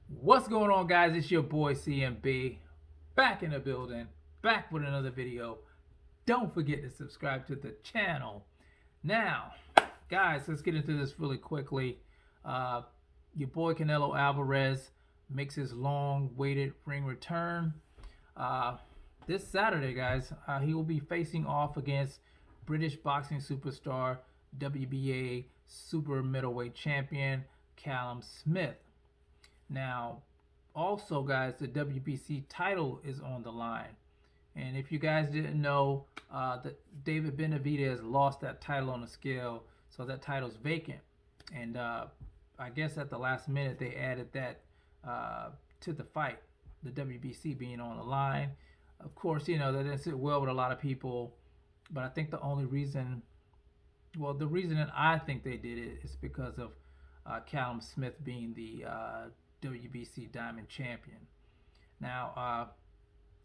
What's going on, guys? It's your boy CMB, back in the building, back with another video. Don't forget to subscribe to the channel. Now, guys, let's get into this really quickly. Uh, your boy Canelo Alvarez makes his long-awaited ring return uh, this Saturday, guys. He will be facing off against British boxing superstar, WBA super middleweight champion Callum Smith. Now, also, guys, the WBC title is on the line. And if you guys didn't know, that David Benavidez lost that title on the scale, so that title's vacant. And I guess at the last minute they added that uh, to the fight, the WBC being on the line. Of course, you know that didn't sit well with a lot of people, but I think the only reason, well, the reason that I think they did it is because of Callum Smith being the WBC Diamond Champion. Now,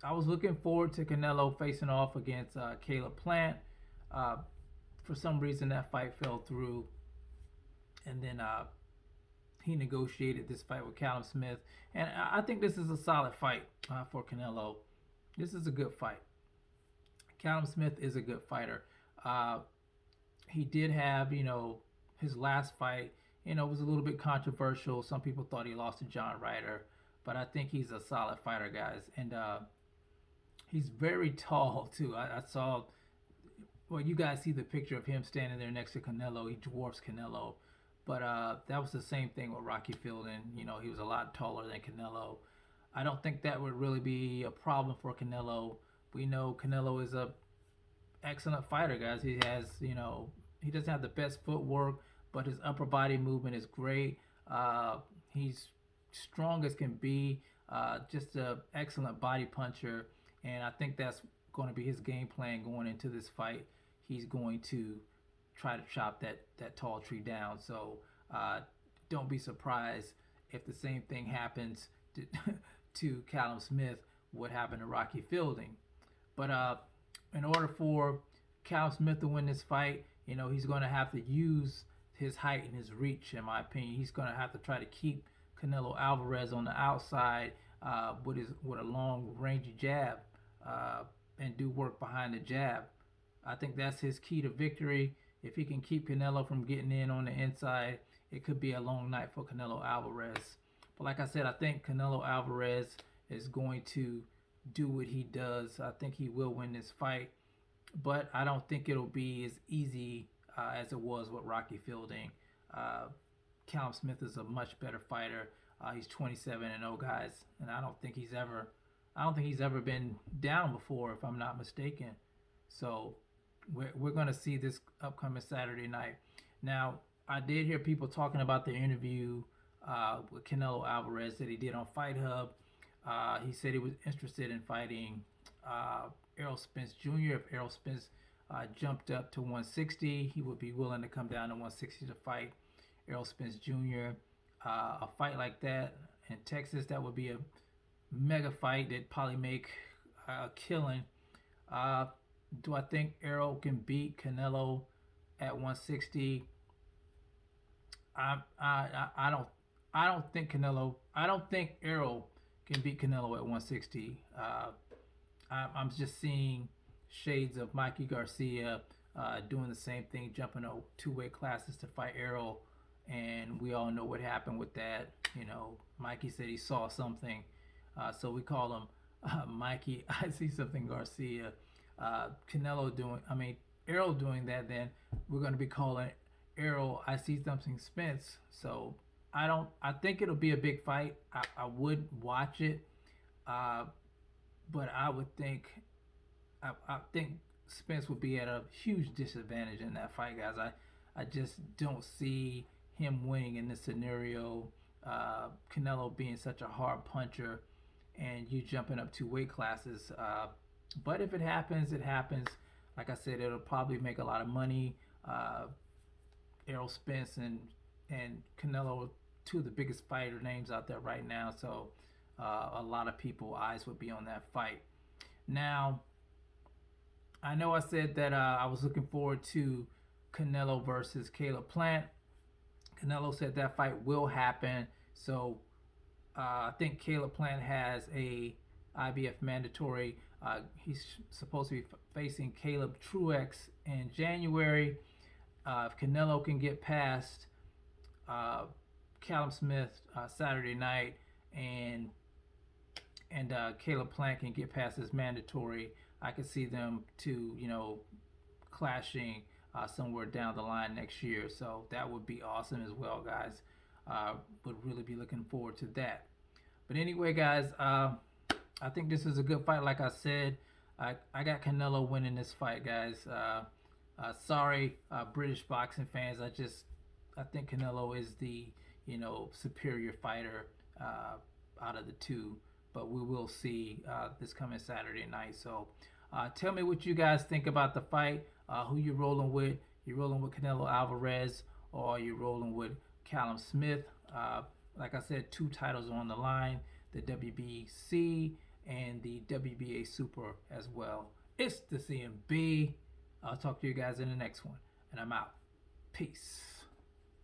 I was looking forward to Canelo facing off against Caleb Plant. Uh, for some reason, that fight fell through, and then he negotiated this fight with Callum Smith. And I think this is a solid fight for Canelo. This is a good fight. Callum Smith is a good fighter. Uh, he did have, his last fight, was a little bit controversial. Some people thought he lost to John Ryder, but I think he's a solid fighter, guys. And he's very tall, too. I saw, well, you guys see the picture of him standing there next to Canelo. He dwarfs Canelo. But that was the same thing with Rocky Fielding. He was a lot taller than Canelo. I don't think that would really be a problem for Canelo. We know Canelo is a excellent fighter, guys. He has, he doesn't have the best footwork, but his upper body movement is great. He's strong as can be, just an excellent body puncher, and I think that's going to be his game plan going into this fight. He's going to try to chop that tall tree down. So don't be surprised if the same thing happens to Callum Smith, what happened to Rocky Fielding. But in order for Callum Smith to win this fight, he's going to have to use his height and his reach, in my opinion. He's going to have to try to keep Canelo Alvarez on the outside with a long rangy jab and do work behind the jab. I think that's his key to victory. If he can keep Canelo from getting in on the inside, it could be a long night for Canelo Alvarez. But like I said, I think Canelo Alvarez is going to do what he does. I think he will win this fight, but I don't think it'll be as easy as it was with Rocky Fielding. Callum Smith is a much better fighter. He's 27-0, guys, and I don't think he's ever been down before, if I'm not mistaken. So we're going to see this upcoming Saturday night. Now, I did hear people talking about the interview with Canelo Alvarez that he did on Fight Hub. He said he was interested in fighting Errol Spence Jr. If Errol Spence jumped up to 160, he would be willing to come down to 160 to fight Errol Spence Jr. A fight like that in Texas, that would be a mega fight. That'd probably make a killing. Do I think Errol can beat Canelo at 160? I don't think Canelo. I don't think Errol can beat Canelo at 160. I'm just seeing shades of Mikey Garcia doing the same thing, jumping out two-weight classes to fight Errol, and we all know what happened with that. Mikey said he saw something, so we call him Mikey. I see something Garcia. Errol doing that, then we're going to be calling Errol I see something Spence. So I think it'll be a big fight. I would watch it, but I think Spence would be at a huge disadvantage in that fight, guys. I just don't see him winning in this scenario. Canelo being such a hard puncher, and you jumping up two weight classes. But if it happens, it happens. Like I said, it'll probably make a lot of money. Errol Spence and Canelo, two of the biggest fighter names out there right now. So a lot of people eyes would be on that fight. Now, I know I said that I was looking forward to Canelo versus Caleb Plant. Canelo said that fight will happen. So I think Caleb Plant has a IBF mandatory. He's supposed to be facing Caleb Truex in January. If Canelo can get past uh, Callum Smith Saturday night, and Caleb Plant can get past his mandatory, I could see them two, clashing somewhere down the line next year. So that would be awesome as well, guys. Would really be looking forward to that. But anyway, guys, I think this is a good fight. Like I said, I got Canelo winning this fight, guys. Sorry, British boxing fans. I think Canelo is the superior fighter out of the two. But we will see this coming Saturday night. So tell me what you guys think about the fight. Who you rolling with? You rolling with Canelo Alvarez, or you rolling with Callum Smith? Like I said, two titles on the line: the WBC and the WBA Super as well. It's the CMB. I'll talk to you guys in the next one, and I'm out. Peace.